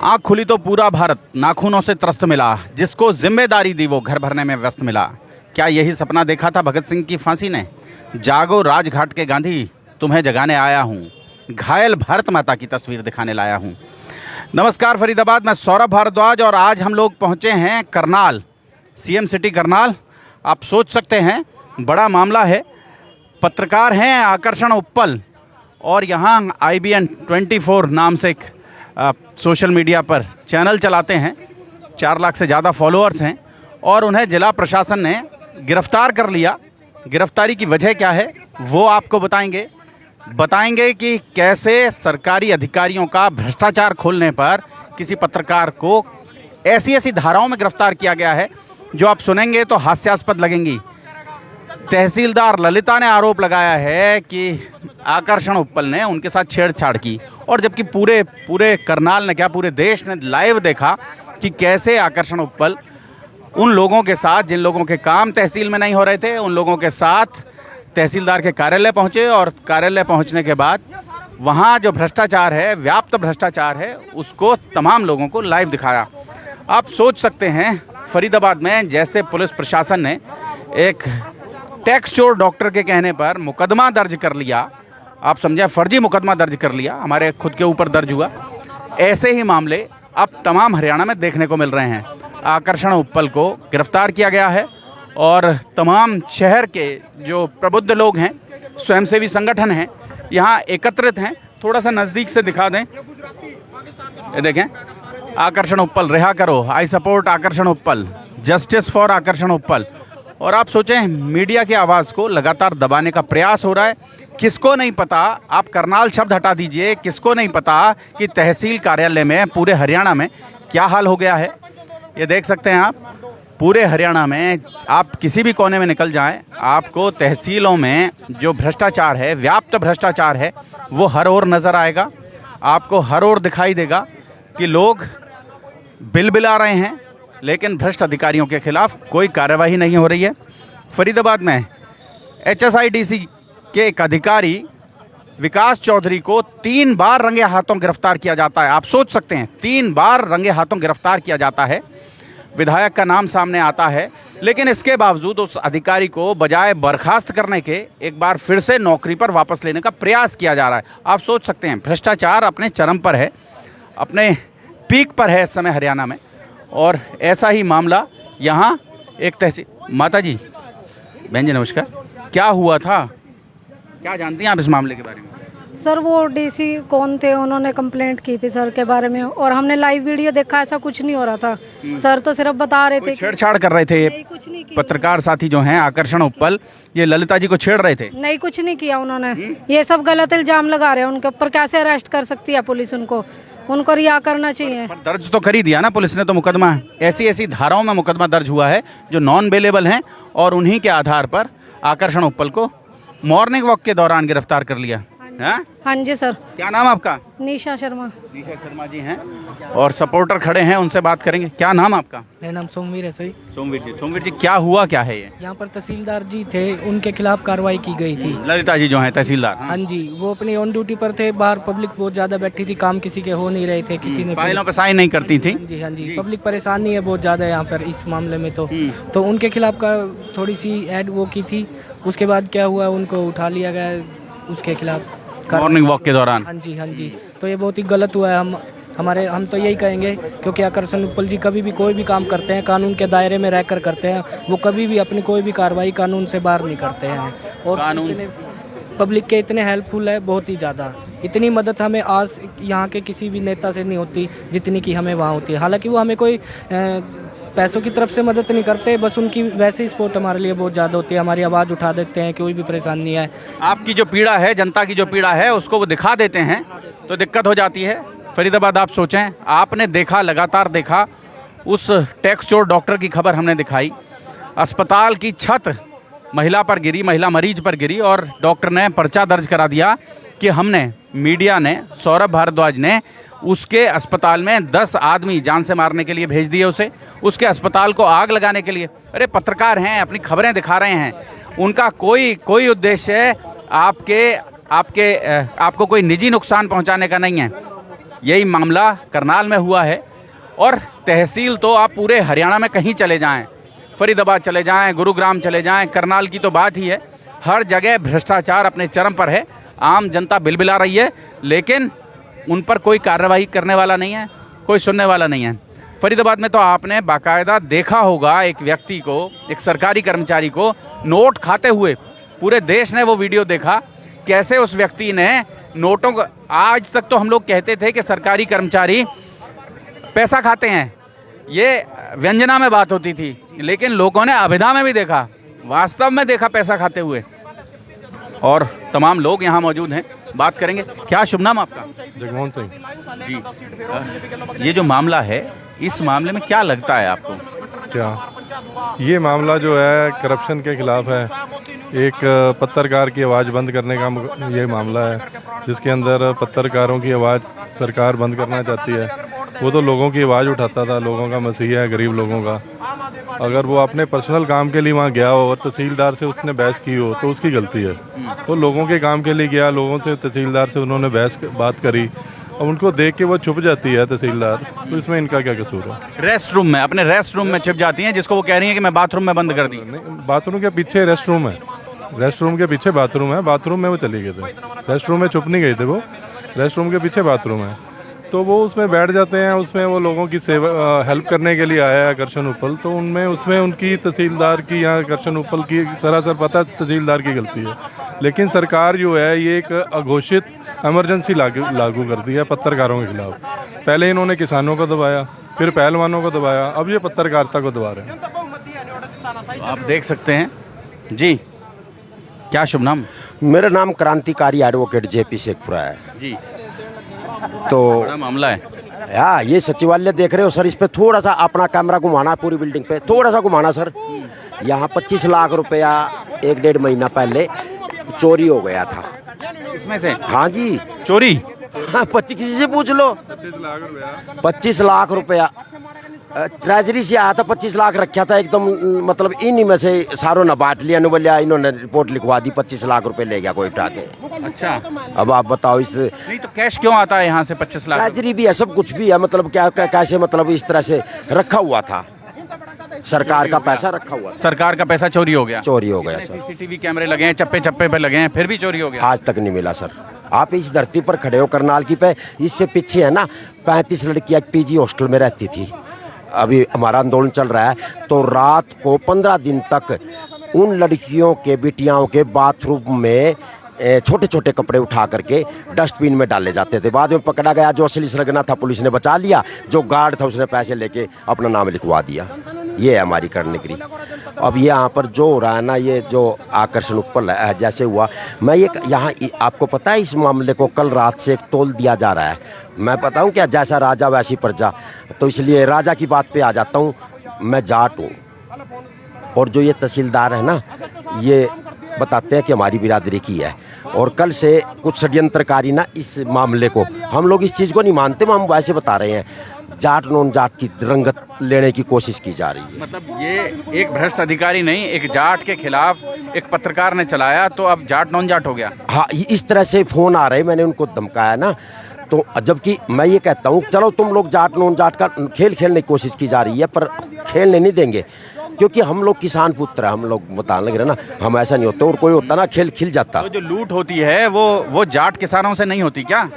आँख खुली तो पूरा भारत नाखूनों से त्रस्त मिला, जिसको जिम्मेदारी दी वो घर भरने में व्यस्त मिला। क्या यही सपना देखा था भगत सिंह की फांसी ने? जागो राजघाट के गांधी, तुम्हें जगाने आया हूँ, घायल भारत माता की तस्वीर दिखाने लाया हूँ। नमस्कार फरीदाबाद, मैं सौरभ भारद्वाज और आज हम लोग पहुँचे हैं करनाल, सीएम सिटी करनाल। आप सोच सकते हैं बड़ा मामला है। पत्रकार हैं आकर्षण उप्पल और यहाँ IBN 24 नाम से एक सोशल मीडिया पर चैनल चलाते हैं। 4 लाख से ज़्यादा फॉलोअर्स हैं और उन्हें जिला प्रशासन ने गिरफ्तार कर लिया। गिरफ्तारी की वजह क्या है वो आपको बताएंगे कि कैसे सरकारी अधिकारियों का भ्रष्टाचार खोलने पर किसी पत्रकार को ऐसी धाराओं में गिरफ्तार किया गया है जो आप सुनेंगे तो हास्यास्पद लगेंगी। तहसीलदार ललिता ने आरोप लगाया है कि आकर्षण उप्पल ने उनके साथ छेड़छाड़ की, और जबकि पूरे करनाल ने क्या पूरे देश ने लाइव देखा कि कैसे आकर्षण उप्पल उन लोगों के साथ जिन लोगों के काम तहसील में नहीं हो रहे थे, उन लोगों के साथ तहसीलदार के कार्यालय पहुंचे और कार्यालय पहुंचने के बाद वहां जो भ्रष्टाचार है, व्याप्त भ्रष्टाचार है, उसको तमाम लोगों को लाइव दिखाया। आप सोच सकते हैं फरीदाबाद में जैसे पुलिस प्रशासन ने एक टैक्स चोर डॉक्टर के कहने पर मुकदमा दर्ज कर लिया, आप समझे फर्जी मुकदमा दर्ज कर लिया, हमारे खुद के ऊपर दर्ज हुआ। ऐसे ही मामले अब तमाम हरियाणा में देखने को मिल रहे हैं। आकर्षण उप्पल को गिरफ्तार किया गया है और तमाम शहर के जो प्रबुद्ध लोग हैं, स्वयंसेवी संगठन हैं, यहाँ एकत्रित हैं। थोड़ा सा नज़दीक से दिखा दें, ये देखें, आकर्षण उप्पल रिहा करो, आई सपोर्ट आकर्षण उप्पल, जस्टिस फॉर आकर्षण उप्पल। और आप सोचें मीडिया की आवाज़ को लगातार दबाने का प्रयास हो रहा है। किसको नहीं पता, आप करनाल शब्द हटा दीजिए, किसको नहीं पता कि तहसील कार्यालय में पूरे हरियाणा में क्या हाल हो गया है। ये देख सकते हैं आप, पूरे हरियाणा में आप किसी भी कोने में निकल जाएं, आपको तहसीलों में जो भ्रष्टाचार है, व्याप्त भ्रष्टाचार है, वो हर ओर नज़र आएगा। आपको हर ओर दिखाई देगा कि लोग बिल बिला रहे हैं, लेकिन भ्रष्ट अधिकारियों के खिलाफ कोई कार्यवाही नहीं हो रही है। फरीदाबाद में HSIDC के एक अधिकारी विकास चौधरी को 3 बार रंगे हाथों गिरफ्तार किया जाता है। आप सोच सकते हैं 3 बार रंगे हाथों गिरफ्तार किया जाता है। विधायक का नाम सामने आता है, लेकिन इसके बावजूद उस अधिकारी को बजाय बर्खास्त करने के एक बार फिर से नौकरी पर वापस लेने का प्रयास किया जा रहा है। आप सोच सकते हैं भ्रष्टाचार अपने चरम पर है, अपने पीक पर है इस समय हरियाणा में। और ऐसा ही मामला यहाँ एक तहसील। माता जी, बहन जी नमस्कार, क्या हुआ था, क्या जानती हैं आप इस मामले के बारे में? सर वो DC कौन थे, उन्होंने कंप्लेंट की थी सर के बारे में और हमने लाइव वीडियो देखा, ऐसा कुछ नहीं हो रहा था। सर तो सिर्फ बता रहे थे, छेड़छाड़ कर रहे थे। नहीं, कुछ नहीं किया। पत्रकार साथी जो हैं आकर्षण उप्पल, ये ललिता जी को छेड़ रहे थे। नहीं, कुछ नहीं किया उन्होंने। ये सब गलत इल्जाम लगा रहे हैं उनके ऊपर। कैसे अरेस्ट कर सकती है पुलिस? उनको रिहा करना चाहिए। पर दर्ज तो कर ही दिया ना पुलिस ने तो मुकदमा। ऐसी धाराओं में मुकदमा दर्ज हुआ है जो नॉन बेलेबल हैं, और उन्हीं के आधार पर आकर्षण उप्पल को मॉर्निंग वॉक के दौरान गिरफ्तार कर लिया। हाँ जी सर। क्या नाम आपका? निशा शर्मा। निशा शर्मा जी हैं और सपोर्टर खड़े हैं, उनसे बात करेंगे। क्या नाम आपका? मेरा नाम सोमवीर है। सही, सोमवीर जी क्या हुआ, क्या है ये? यहाँ पर तहसीलदार जी थे, उनके खिलाफ कार्रवाई की गई थी। ललिता जी जो हैं तहसीलदार? हाँ जी, वो अपनी ऑन ड्यूटी पर थे, बाहर पब्लिक बहुत ज्यादा बैठी थी, काम किसी के हो नहीं रहे थे, किसी ने फाइलों पर साइन नहीं करती थी। हाँ जी, पब्लिक परेशानी है बहुत ज्यादा यहाँ पर इस मामले में। तो उनके खिलाफ का थोड़ी सी एड वो की थी। उसके बाद क्या हुआ, उनको उठा लिया गया उसके खिलाफ मॉर्निंग वॉक के दौरान। हाँ जी, तो ये बहुत ही गलत हुआ है। हम तो यही कहेंगे, क्योंकि आकर्षण उप्पल जी कभी भी कोई भी काम करते हैं कानून के दायरे में रहकर करते हैं। वो कभी भी अपनी कोई भी कार्रवाई कानून से बाहर नहीं करते हैं, और पब्लिक के इतने हेल्पफुल है, बहुत ही ज़्यादा। इतनी मदद हमें आज यहाँ के किसी भी नेता से नहीं होती जितनी की हमें वहाँ होती है। हालांकि वो हमें कोई पैसों की तरफ से मदद नहीं करते, बस उनकी वैसे ही सपोर्ट हमारे लिए बहुत ज़्यादा होती है। हमारी आवाज़ उठा देते हैं, कोई भी परेशानी है। आपकी जो पीड़ा है, जनता की जो पीड़ा है, उसको वो दिखा देते हैं तो दिक्कत हो जाती है। फरीदाबाद आप सोचें, आपने देखा, लगातार देखा, उस टैक्स चोर डॉक्टर की खबर हमने दिखाई। अस्पताल की छत महिला पर गिरी, महिला मरीज पर गिरी, और डॉक्टर ने पर्चा दर्ज करा दिया कि हमने, मीडिया ने, सौरभ भारद्वाज ने उसके अस्पताल में 10 आदमी जान से मारने के लिए भेज दिए उसे, उसके अस्पताल को आग लगाने के लिए। अरे पत्रकार हैं, अपनी खबरें दिखा रहे हैं, उनका कोई उद्देश्य आपको कोई निजी नुकसान पहुंचाने का नहीं है। यही मामला करनाल में हुआ है। और तहसील तो आप पूरे हरियाणा में कहीं चले जाएं, फरीदाबाद चले जाएं, गुरुग्राम चले जाएं, करनाल की तो बात ही है, हर जगह भ्रष्टाचार अपने चरम पर है। आम जनता बिलबिला रही है, लेकिन उन पर कोई कार्रवाई करने वाला नहीं है, कोई सुनने वाला नहीं है। फरीदाबाद में तो आपने बाकायदा देखा होगा एक व्यक्ति को, एक सरकारी कर्मचारी को नोट खाते हुए, पूरे देश ने वो वीडियो देखा, कैसे उस व्यक्ति ने नोटों को, आज तक तो हम लोग कहते थे कि सरकारी कर्मचारी पैसा खाते हैं, ये व्यंजना में बात होती थी, लेकिन लोगों ने अभिधा में भी देखा, वास्तव में देखा पैसा खाते हुए। और तमाम लोग यहाँ मौजूद हैं, बात करेंगे। क्या शुभ नाम आपका? जगमोहन सिंह जी, ये जो मामला है, इस मामले में क्या लगता है आपको? क्या ये मामला जो है करप्शन के खिलाफ है। एक पत्रकार की आवाज़ बंद करने का ये मामला है, जिसके अंदर पत्रकारों की आवाज़ सरकार बंद करना चाहती है। वो तो लोगों की आवाज़ उठाता था, लोगों का मसीहा है, गरीब लोगों का। अगर वो अपने पर्सनल काम के लिए वहाँ गया हो और तहसीलदार से उसने बहस की हो तो उसकी गलती है। वो लोगों के काम के लिए गया, लोगों से, तहसीलदार से उन्होंने बात करी, और उनको देख के वो छुप जाती है तहसीलदार, तो इसमें इनका क्या कसूर है? रेस्ट रूम में, अपने रेस्ट रूम में छिप जाती हैं, जिसको वो कह रही हैं कि मैं बाथरूम में बंद कर दी। नहीं, बाथरूम के पीछे रेस्ट रूम है, रेस्ट रूम के पीछे बाथरूम है, बाथरूम में वो चली गए थे, रेस्ट रूम में छुप नहीं गए थे वो, रेस्ट रूम के पीछे बाथरूम है। तो वो उसमें बैठ जाते हैं, उसमें वो लोगों की सेवा हेल्प करने के लिए आया है करशन उपल, तो उनमें उसमें उनकी तहसीलदार की या करशन उपल की सरासर पता तहसीलदार की गलती है। लेकिन सरकार जो है ये एक अघोषित इमरजेंसी लागू कर दी है पत्रकारों के खिलाफ। पहले इन्होंने किसानों को दबाया, फिर पहलवानों को दबाया, अब ये पत्रकारिता को दबा रहे हैं। तो आप देख सकते हैं जी। क्या शुभ नाम? मेरा नाम क्रांतिकारी एडवोकेट जेपी शेखपुरा है जी। तो बड़ा मामला है। हाँ, ये सचिवालय देख रहे हो सर, इस पे थोड़ा सा अपना कैमरा घुमाना, पूरी बिल्डिंग पे थोड़ा सा घुमाना सर। यहाँ 25 लाख रुपया 1-1.5 महीना पहले चोरी हो गया था। इसमें से? हाँ जी, चोरी? हाँ, किसी से पूछ लो। 25 लाख रुपया ट्रेजरी से आया था, 25 लाख रखा था एकदम, मतलब इन्हीं में से सारों ने बांट लिया, बोलिया इन्होंने रिपोर्ट लिखवा दी, 25 लाख रुपए ले गया कोई उठा के। अच्छा, अब आप बताओ इस नहीं तो कैश क्यों आता है यहाँ से 25 लाख? ट्रेजरी भी है, सब कुछ भी है, मतलब क्या कैसे, मतलब इस तरह से रखा हुआ था, सरकार का पैसा रखा हुआ था। सरकार का पैसा चोरी हो गया? चोरी हो गया सर। सीसीटीवी कैमरे लगे हैं, चप्पे चप्पे पे लगे हैं, फिर भी चोरी हो गया? आज तक नहीं मिला सर। आप इस धरती पर खड़े हो करनाल की पे, इससे पीछे है ना 35 लड़कियां पीजी हॉस्टल में रहती थी। अभी हमारा आंदोलन चल रहा है, तो रात को 15 दिन तक उन लड़कियों के, बिटियाओं के बाथरूम में छोटे छोटे कपड़े उठा करके डस्टबिन में डाले जाते थे। बाद में पकड़ा गया, जो असली सरगना था पुलिस ने बचा लिया, जो गार्ड था उसने पैसे लेके अपना नाम लिखवा दिया। ये है हमारी करनेगिरी। अब ये यहाँ पर जो हो रहा है ना, ये जो आकर्षण उपल जैसे हुआ, मैं ये यहाँ आपको पता है इस मामले को कल रात से एक तोल दिया जा रहा है। मैं बताऊँ क्या, जैसा राजा वैसी प्रजा, तो इसलिए राजा की बात पे आ जाता हूँ। मैं जाट हूँ, और जो ये तहसीलदार है ना, ये बताते हैं कि हमारी बिरादरी की है, और कल से कुछ षड्यंत्रकारी ना इस मामले को, हम लोग इस चीज़ को नहीं मानते, हम वैसे बता रहे हैं, जाट नॉन जाट की रंगत लेने की कोशिश की जा रही है। मतलब ये एक भ्रष्ट अधिकारी नहीं, एक जाट के खिलाफ एक पत्रकार ने चलाया, तो अब जाट नॉन जाट हो गया। हाँ, इस तरह से फ़ोन आ रहे, मैंने उनको धमकाया ना, तो जबकि मैं ये कहता हूँ चलो तुम लोग जाट नॉन जाट का खेल खेलने की कोशिश की जा रही है, पर खेलने नहीं देंगे, क्योंकि हम लोग किसान पुत्र हैं, हम लोग बताने लग रहे ना, हम ऐसा नहीं होता, और कोई होता ना खेल खिल जाता। तो जो लूट होती है वो जाट किसानों से नहीं होती क्या?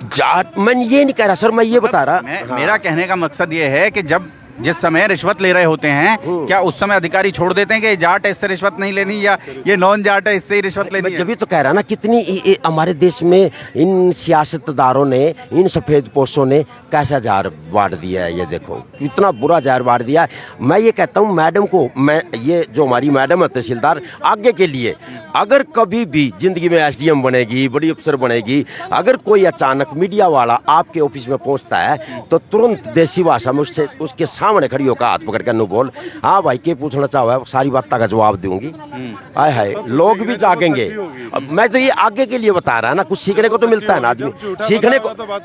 जाट, मैं ये नहीं कह रहा सर, मैं ये बता रहा। मेरा कहने का मकसद ये है कि जब जिस समय रिश्वत ले रहे होते हैं, क्या उस समय अधिकारी छोड़ देते हैं कि जाट है इससे रिश्वत नहीं लेनी, या ये नॉन जाट है इससे ही रिश्वत लेनी है? जब भी तो कह रहा ना, कितनी हमारे देश में इन सियासतदारों ने, इन सफ़ेद पोशों ने कैसा जहर बांट दिया है, ये देखो इतना बुरा जहर बांट दिया है। मैं ये कहता हूँ मैडम को, मैं ये जो हमारी मैडम है तहसीलदार, आगे के लिए अगर कभी भी ज़िंदगी में SDM बनेगी, बड़ी अफसर बनेगी, अगर कोई अचानक मीडिया वाला आपके ऑफिस में पहुँचता है, तो तुरंत देसी भाषा में उससे, उसके सामने खड़ी होकर हाथ पकड़ कर नु बोल, हाँ भाई क्या पूछना चाहो, सारी बात का जवाब दूंगी। आय हाय, लोग भी जागेंगे। अब मैं तो ये आगे के लिए बता रहा है ना, कुछ सीखने को तो मिलता है ना, आदमी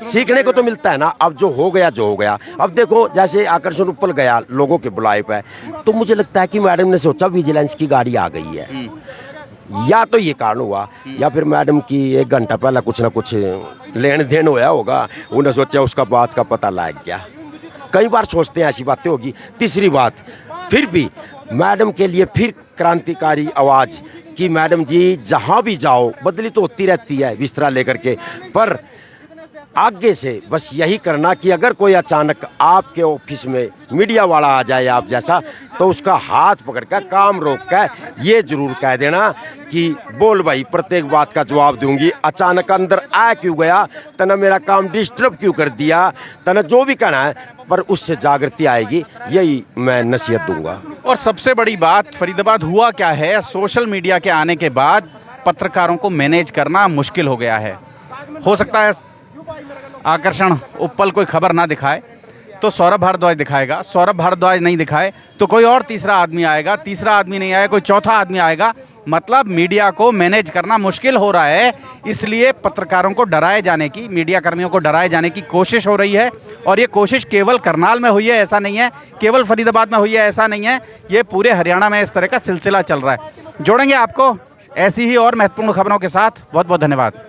सीखने को तो मिलता है ना। अब जो हो गया जो हो गया, अब देखो जैसे आकर्षण उपल गया लोगों के बुलाए पे, तो मुझे लगता है कि मैडम ने सोचा विजिलेंस की गाड़ी आ गई है, या तो ये कारण हुआ, या फिर मैडम की 1 घंटा पहले कुछ ना कुछ लेन देन होया होगा, उन्हें सोचा उसका बात का पता लग गया। कई बार सोचते हैं ऐसी बातें होगी। तीसरी बात, फिर भी मैडम के लिए फिर क्रांतिकारी आवाज़ कि मैडम जी जहाँ भी जाओ, बदली तो होती रहती है बिस्तरा लेकर के, पर आगे से बस यही करना कि अगर कोई अचानक आपके ऑफिस में मीडिया वाला आ जाए आप जैसा, तो उसका हाथ पकड़कर काम रोक कर ये जरूर कह देना कि बोल भाई, प्रत्येक बात का जवाब दूंगी, अचानक अंदर आ क्यों गया, तना मेरा काम डिस्टर्ब क्यों कर दिया, तना जो भी कहना है, पर उससे जागृति आएगी, यही मैं नसीहत दूंगा। और सबसे बड़ी बात फरीदाबाद हुआ क्या है, सोशल मीडिया के आने के बाद पत्रकारों को मैनेज करना मुश्किल हो गया है। हो सकता है आकर्षण उप्पल कोई खबर ना दिखाए तो सौरभ भारद्वाज दिखाएगा, सौरभ भारद्वाज नहीं दिखाए तो कोई और तीसरा आदमी आएगा, तीसरा आदमी नहीं आया कोई चौथा आदमी आएगा। मतलब मीडिया को मैनेज करना मुश्किल हो रहा है, इसलिए पत्रकारों को डराए जाने की, मीडिया कर्मियों को डराए जाने की कोशिश हो रही है। और ये कोशिश केवल करनाल में हुई है ऐसा नहीं है, केवल फरीदाबाद में हुई है ऐसा नहीं है, ये पूरे हरियाणा में इस तरह का सिलसिला चल रहा है। जोड़ेंगे आपको ऐसी ही और महत्वपूर्ण खबरों के साथ। बहुत बहुत धन्यवाद।